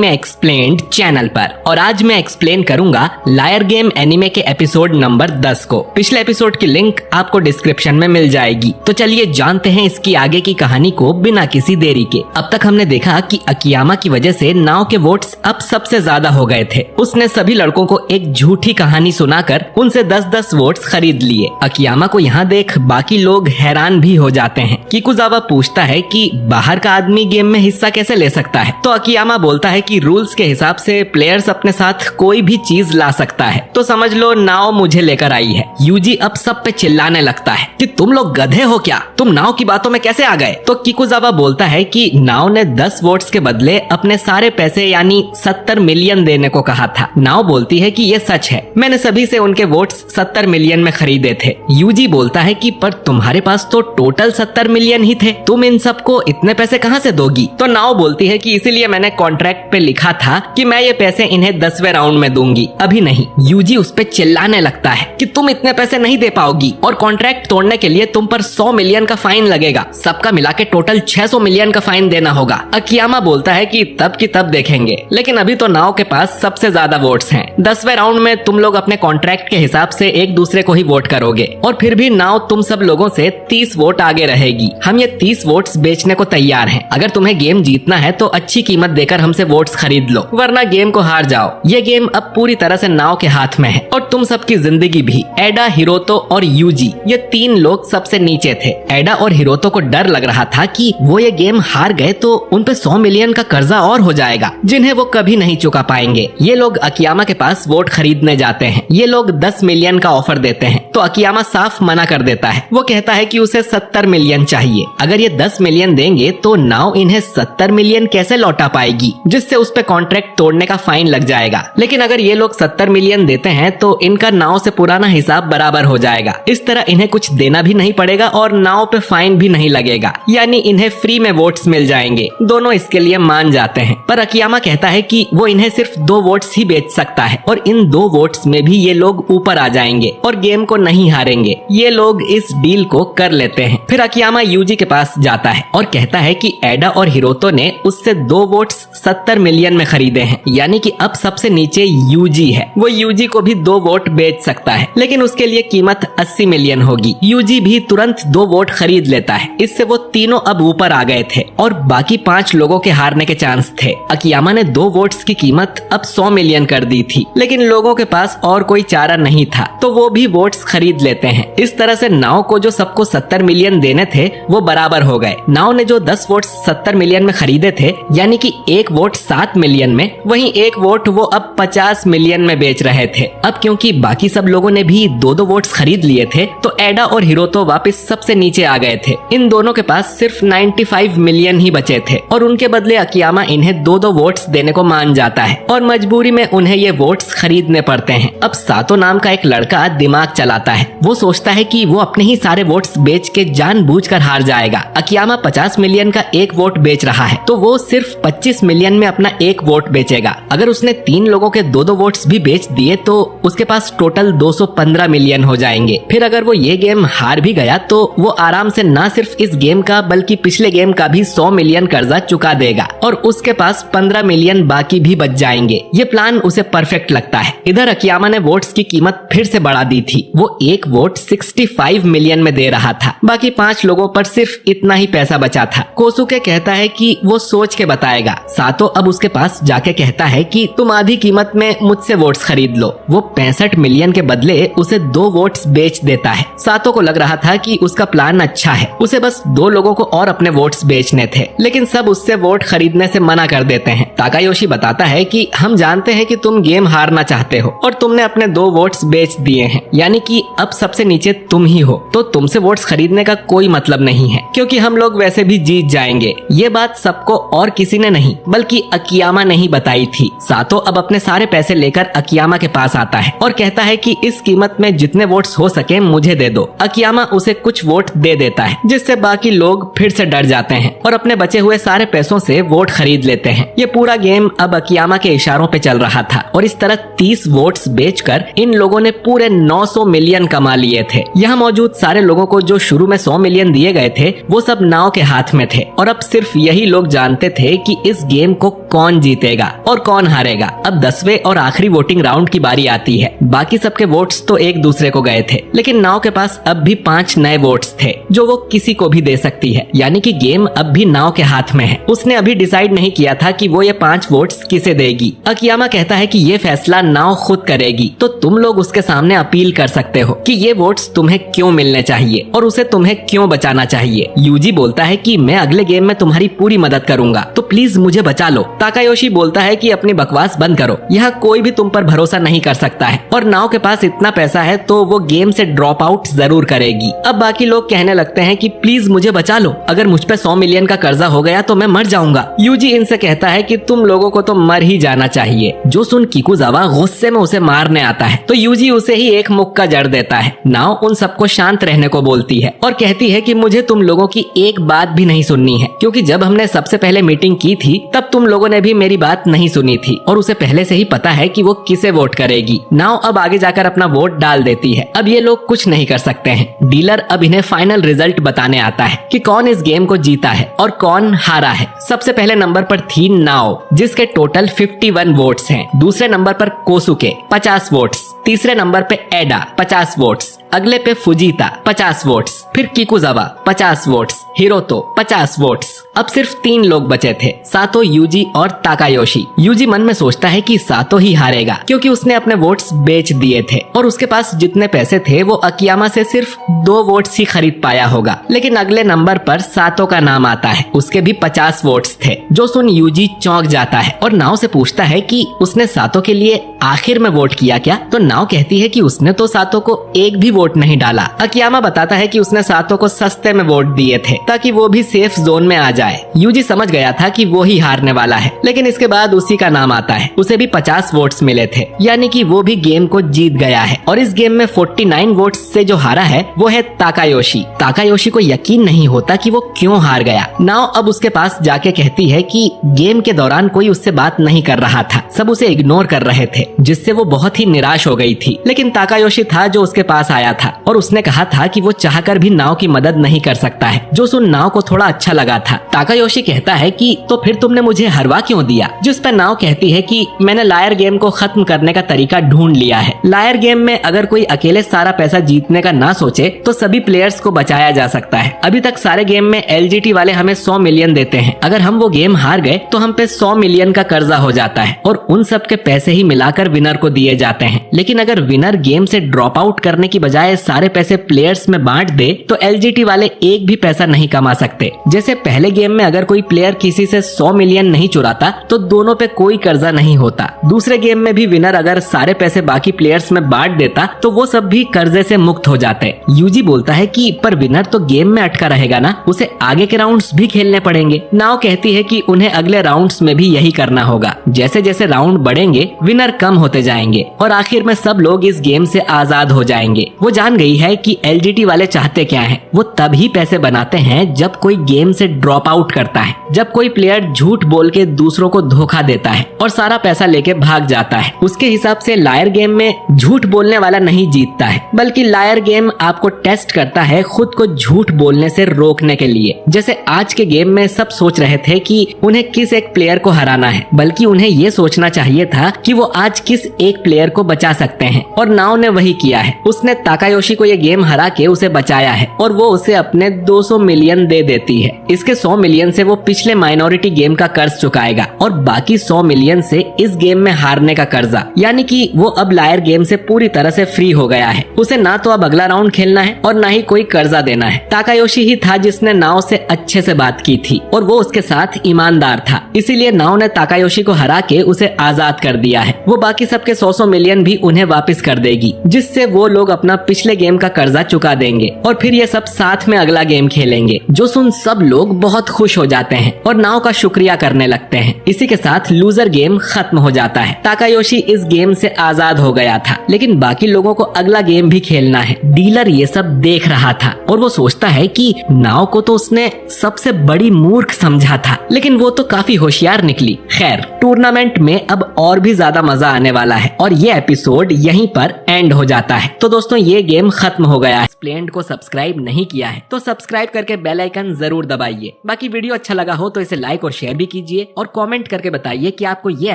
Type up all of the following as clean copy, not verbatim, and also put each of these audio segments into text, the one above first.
मैं explained channel पर। और आज मैं एक्सप्लेन करूंगा लायर गेम एनिमे के एपिसोड नंबर 10 को। पिछले एपिसोड की लिंक आपको डिस्क्रिप्शन में मिल जाएगी। तो चलिए जानते हैं इसकी आगे की कहानी को बिना किसी देरी के। अब तक हमने देखा कि अकियामा की वजह से नाओ के वोट्स अब सबसे ज्यादा हो गए थे। उसने सभी लड़कों को एक झूठी कहानी सुनाकर उनसे 10-10 वोट्स खरीद लिए। अकियामा को यहाँ देख बाकी लोग हैरान भी हो जाते हैं। किकुजावा पूछता है कि बाहर का आदमी गेम में हिस्सा कैसे ले सकता है, तो अकियामा बोलता है कि रूल्स के हिसाब से प्लेयर्स अपने साथ कोई भी चीज ला सकता है। तो समझ लो नाओ मुझे लेकर आई है। यूजी अब सब पे चिल्लाने लगता है कि तुम लोग गधे हो क्या, तुम नाओ की बातों में कैसे आ गए। तो किकुजावा बोलता है कि नाओ ने 10 वोट्स के बदले अपने सारे पैसे यानी 70 मिलियन देने को कहा था। नाओ बोलती है कि ये सच है, मैंने सभी से उनके वोट्स 70 मिलियन में खरीदे थे। यूजी बोलता है कि पर तुम्हारे पास तो टोटल 70 मिलियन ही थे, तुम इन सबको इतने पैसे कहाँ से दोगी। तो नाओ बोलती है कि इसीलिए मैंने कॉन्ट्रैक्ट पे लिखा था कि मैं ये पैसे इन्हें 10वें राउंड में दूंगी, अभी नहीं। यूजी उस पे चिल्लाने लगता है कि तुम इतने पैसे नहीं दे पाओगी और कॉन्ट्रैक्ट तोड़ने के लिए तुम पर 100 मिलियन का फाइन लगेगा, सबका मिला के टोटल 600 मिलियन का फाइन देना होगा। अकियामा बोलता है कि तब की तब देखेंगे, लेकिन अभी तो नाओ के पास सबसे ज्यादा वोट्स हैं। 10वें राउंड में तुम लोग अपने कॉन्ट्रैक्ट के हिसाब से एक दूसरे को ही वोट करोगे और फिर भी नाओ तुम सब लोगों से 30 वोट आगे रहेगी। हम ये 30 वोट्स बेचने को तैयार हैं। अगर तुम्हें गेम जीतना है तो अच्छी कीमत देकर हमसे वोट्स खरीद लो, वरना गेम को हार जाओ। ये गेम अब पूरी तरह से नाओ के हाथ में है और तुम सबकी जिंदगी भी। एडा, हिरोतो और यूजी ये 3 लोग सबसे नीचे थे। एडा और हिरोतो को डर लग रहा था कि वो ये गेम हार गए तो उन पे 100 मिलियन का कर्जा और हो जाएगा, जिन्हें वो कभी नहीं चुका पाएंगे। ये लोग अकियामा के पास वोट खरीदने जाते हैं। ये लोग 10 मिलियन का ऑफर देते हैं तो अकियामा साफ मना कर देता है। वो कहता है कि उसे 70 मिलियन चाहिए। अगर ये 10 मिलियन देंगे तो नाओ इन्हें 70 मिलियन कैसे लौटा पाएगी, जिससे उस पे कॉन्ट्रैक्ट तोड़ने का फाइन लग जाएगा। लेकिन अगर ये लोग 70 मिलियन देते हैं तो इनका नाओ से पुराना हिसाब बराबर हो जाएगा। इस तरह इन्हें कुछ देना भी नहीं पड़ेगा और नाओ पे फाइन भी नहीं लगेगा, यानी इन्हें फ्री में वोट्स मिल जाएंगे। दोनों इसके लिए मान जाते हैं, पर अकियामा कहता है कि वो इन्हें सिर्फ 2 वोट्स ही बेच सकता है और इन 2 वोट्स में भी ये लोग ऊपर आ जाएंगे और गेम को नहीं हारेंगे। ये लोग इस डील को कर लेते हैं। फिर अकियामा यूजी के पास जाता है और कहता है कि एडा और हिरोतो ने उससे 2 वोट्स 70 मिलियन में खरीदे हैं, यानी कि अब सबसे नीचे यूजी है। वो यूजी को भी 2 वोट बेच सकता है, लेकिन उसके लिए कीमत 80 मिलियन होगी। यूजी भी तुरंत 2 वोट खरीद लेता है। इससे वो तीनों अब ऊपर आ गए थे और बाकी 5 लोगों के हारने के चांस थे। अकियामा ने 2 वोट्स की कीमत अब 100 मिलियन कर दी थी, लेकिन लोगों के पास और कोई चारा नहीं था तो वो भी वोट्स खरीद लेते हैं। इस तरह से नाओ को जो सबको 70 मिलियन देने थे वो बराबर हो गए। नाओ ने जो 10 वोट 70 मिलियन में खरीदे थे, यानी कि 1 वोट 7 मिलियन में, वहीं 1 वोट वो अब 50 मिलियन में बेच रहे थे। अब क्योंकि बाकी सब लोगों ने भी 2-2 वोट्स खरीद लिए थे तो एडा और हिरोतो वापस सबसे नीचे आ गए थे। इन दोनों के पास सिर्फ 95 मिलियन ही बचे थे और उनके बदले अकियामा इन्हें 2-2 वोट्स देने को मान जाता है और मजबूरी में उन्हें ये वोट्स खरीदने पड़ते हैं। अब सातो नाम का एक लड़का दिमाग चलाता है। वो सोचता है कि वो अपने ही सारे वोट्स बेच के जानबूझकर हार जाएगा। अकियामा 50 मिलियन का 1 वोट बेच रहा है तो वो सिर्फ 25 मिलियन में अपना 1 वोट बेचेगा। अगर उसने 3 लोगों के 2-2 वोट्स भी बेच दिए तो उसके पास टोटल 215 मिलियन हो जाएंगे। फिर अगर वो ये गेम हार भी गया तो वो आराम से ना सिर्फ इस गेम का बल्कि पिछले गेम का भी 100 मिलियन कर्जा चुका देगा और उसके पास 15 मिलियन बाकी भी बच जाएंगे। ये प्लान उसे परफेक्ट लगता है। इधर अकियामा ने वोट्स की कीमत फिर से बढ़ा दी थी। वो 1 वोट 65 मिलियन में दे रहा था, बाकी 5 लोगों पर सिर्फ इतना ही पैसा बचा था। कोसुके कहता है कि वो सोच के बताएगा। सातो अब उसके पास जाके कहता है कि तुम आधी कीमत में मुझसे वोट्स खरीद लो। वो 65 मिलियन के बदले उसे 2 वोट्स बेच देता है। सातो को लग रहा था कि उसका प्लान अच्छा है, उसे बस 2 लोगों को और अपने वोट्स बेचने थे, लेकिन सब उससे वोट खरीदने से मना कर देते हैं। ताकायोशी बताता है कि हम जानते हैं कि तुम गेम हारना चाहते हो और तुमने अपने 2 वोट्स बेच दिए हैं, यानी कि अब सबसे नीचे तुम ही हो, तो तुमसे वोट्स खरीदने का कोई मतलब नहीं है क्योंकि हम लोग वैसे भी जीत जाएंगे। ये बात सबको और किसी ने नहीं बल्कि अकियामा ने ही बताई थी। सातो अब अपने सारे पैसे लेकर अकियामा के पास आता है और कहता है कि इस कीमत में जितने वोट्स हो सके मुझे दे दो। अकियामा उसे कुछ वोट दे देता है, जिससे बाकी लोग फिर से डर जाते हैं और अपने बचे हुए सारे पैसों से वोट खरीद लेते हैं। ये पूरा गेम अब अकियामा के इशारों पे चल रहा था और इस तरह 30 वोट्स बेचकर इन लोगों ने पूरे 900 मिलियन कमा लिए थे। यहाँ मौजूद सारे लोगों को जो शुरू में 100 मिलियन दिए गए थे वो सब नाओ के हाथ में थे और अब सिर्फ यही लोग जानते थे कि इस गेम को कौन जीतेगा और कौन हारेगा। अब 10वें और आखिरी वोटिंग राउंड की बारी आती है। बाकी सबके वोट्स तो एक दूसरे को गए थे, लेकिन नाव के पास अब भी 5 नए वोट्स थे जो वो किसी को भी दे सकती है, यानी कि गेम अब भी नाव के हाथ में है। उसने अभी डिसाइड नहीं किया था कि वो ये 5 वोट्स किसे देगी। अकियामा कहता है कि ये फैसला नाव खुद करेगी, तो तुम लोग उसके सामने अपील कर सकते हो कि ये वोट्स तुम्हें क्यों मिलने चाहिए और उसे तुम्हें क्यों बचाना चाहिए। यूजी बोलता है कि मैं अगले गेम में तुम्हारी पूरी मदद करूंगा, तो प्लीज मुझे बचा लो। ताकायोशी बोलता है कि अपनी बकवास बंद करो, यहाँ कोई भी तुम पर भरोसा नहीं कर सकता है और नाव के पास इतना पैसा है तो वो गेम से ड्रॉप आउट जरूर करेगी। अब बाकी लोग कहने लगते हैं कि प्लीज मुझे बचा लो, अगर मुझ पे 100 मिलियन का कर्जा हो गया तो मैं मर जाऊंगा। यूजी इनसे कहता है कि तुम लोगों को तो मर ही जाना चाहिए। जो सुन किकुजावा गुस्से में उसे मारने आता है तो यूजी उसे ही एक मुक्का जड़ देता है। नाव उन सबको शांत रहने को बोलती है और कहती है कि मुझे तुम लोगों की एक बात भी नहीं सुननी है, क्योंकि जब हमने सबसे पहले मीटिंग की थी तब तुम लोगों ने भी मेरी बात नहीं सुनी थी और उसे पहले से ही पता है कि वो किसे वोट करेगी। नाव अब आगे जाकर अपना वोट डाल देती है। अब ये लोग कुछ नहीं कर सकते हैं। डीलर अब इन्हें फाइनल रिजल्ट बताने आता है कि कौन इस गेम को जीता है और कौन हारा है। सबसे पहले नंबर पर थी नाव, जिसके टोटल 51 वोट्स हैं। दूसरे नंबर पर कोसुके 50 वोट्स, तीसरे नंबर पे एडा 50 वोट्स, अगले पे फुजीता 50 वोट्स, फिर किकुजावा 50 वोट्स, हिरोतो 50 वोट्स। अब सिर्फ 3 लोग बचे थे, सातो, यूजी और ताकायोशी। यूजी मन में सोचता है कि सातो ही हारेगा क्योंकि उसने अपने वोट्स बेच दिए थे और उसके पास जितने पैसे थे वो अकियामा से सिर्फ 2 वोट्स ही खरीद पाया होगा। लेकिन अगले नंबर पर सातो का नाम आता है, उसके भी 50 वोट्स थे। जो सुन यूजी चौंक जाता है और नाव से पूछता है कि उसने सातो के लिए आखिर में वोट किया क्या। तो नाव कहती है कि उसने तो सातो को एक भी वोट नहीं डाला। अकियामा बताता है कि उसने सातो को सस्ते में वोट दिए थे ताकि वो भी सेफ जोन में आ जाए। यूजी समझ गया था कि वो ही हारने वाला है, लेकिन इसके बाद उसी का नाम आता है। उसे भी 50 वोट्स मिले थे, यानी कि वो भी गेम को जीत गया है। और इस गेम में 49 वोट्स से जो हारा है वो है ताकायोशी। ताकायोशी को यकीन नहीं होता कि वो क्यों हार गया। नाव अब उसके पास जाके कहती है कि गेम के दौरान कोई उससे बात नहीं कर रहा था, सब उसे इग्नोर कर रहे थे, जिससे वो बहुत ही निराश हो गई थी। लेकिन ताकायोशी था जो उसके पास आया था और उसने कहा था कि वो चाहकर भी नाव की मदद नहीं कर सकता है। जो सुन नाव को थोड़ा अच्छा लगा था। ताकायोशी कहता है कि तो फिर तुमने मुझे हरवा क्यों दिया। जिस पर नाव कहती है कि मैंने लायर गेम को खत्म करने का तरीका ढूंढ लिया है। लायर गेम में अगर कोई अकेले सारा पैसा जीतने का ना सोचे तो सभी प्लेयर्स को बचाया जा सकता है। अभी तक सारे गेम में एलजीटी वाले हमें 100 मिलियन देते हैं, अगर हम वो गेम हार गए तो हम पे 100 मिलियन का कर्जा हो जाता है और उन सब के पैसे ही मिलाकर विनर को दिए जाते हैं। लेकिन अगर विनर गेम से ड्रॉप आउट करने की बजाय सारे पैसे प्लेयर्स में बांट दे तो एलजीटी वाले एक भी पैसा नहीं कमा सकते। जैसे पहले गेम में अगर कोई प्लेयर किसी से 100 मिलियन नहीं चुराता तो दोनों पे कोई कर्जा नहीं होता। दूसरे गेम में भी विनर अगर सारे पैसे बाकी प्लेयर्स में बांट देता तो वो सब भी कर्जे से मुक्त हो जाते। यूजी बोलता है कि पर विनर तो गेम में अटका रहेगा ना, उसे आगे के राउंड्स भी खेलने पड़ेंगे। नाव कहती है कि उन्हें अगले राउंड्स में भी यही करना होगा। जैसे जैसे राउंड बढ़ेंगे विनर कम होते जाएंगे और आखिर में सब लोग इस गेम से आजाद हो जाएंगे। वो जान गई है कि एलजीटी वाले चाहते क्या है। वो तभी पैसे बनाते हैं जब कोई गेम से ड्रॉप आउट करता है, जब कोई प्लेयर झूठ बोल के दूसरों को धोखा देता है और सारा पैसा लेके भाग जाता है। उसके हिसाब से लायर गेम में झूठ बोलने वाला नहीं जीतता है, बल्कि लायर गेम आपको टेस्ट करता है खुद को झूठ बोलने से रोकने के लिए। जैसे आज के गेम में सब सोच रहे थे कि उन्हें किस एक प्लेयर को हराना है, बल्कि उन्हें ये सोचना चाहिए था कि वो आज किस एक प्लेयर को बचा सकते हैं और नाव ने वही किया है। उसने ताकायोशी को ये गेम हरा के उसे बचाया है और वो उसे अपने 200 मिलियन दे देती है। इसके 100 मिलियन से वो पिछले माइनॉरिटी गेम का कर्ज चुकाएगा और बाकी 100 मिलियन से इस गेम में हारने का कर्जा, यानी कि वो अब लायर गेम से पूरी तरह से फ्री हो गया है। उसे ना तो अब अगला राउंड खेलना है और ना ही कोई कर्जा देना है। ताकायोशी ही था जिसने नाव से अच्छे से बात की थी और वो उसके साथ ईमानदार था, इसीलिए नाव ने ताकायोशी को हरा के उसे आजाद कर दिया है। वो बाकी सबके 100 मिलियन भी उन्हें वापस कर देगी, जिससे वो लोग अपना पिछले गेम का कर्जा चुका देंगे और फिर ये सब साथ में अगला गेम खेलेंगे। जो सुन सब लोग बहुत खुश हो जाते हैं और नाव का शुक्रिया करने लगते हैं। इसी के साथ लूजर गेम खत्म हो जाता है। ताकायोशी इस गेम से आजाद हो गया था, लेकिन बाकी लोगों को अगला गेम भी खेलना है। डीलर ये सब देख रहा था और वो सोचता है कि नाव को तो उसने सबसे बड़ी मूर्ख समझा था, लेकिन वो तो काफी होशियार निकली। खैर, टूर्नामेंट में अब और भी ज्यादा मजा आने वाला है और ये एपिसोड यहीं पर एंड हो जाता है। तो दोस्तों ये गेम खत्म हो गया है। एक्सप्लेन्ड को सब्सक्राइब नहीं किया है तो सब्सक्राइब करके बेल आइकन जरूर दबाइए। बाकी वीडियो अच्छा लगा हो तो इसे लाइक और शेयर भी कीजिए और कमेंट करके बताइए कि आपको ये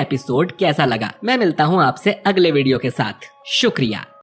एपिसोड कैसा लगा। मैं मिलता हूँ आपसे अगले वीडियो के साथ। शुक्रिया।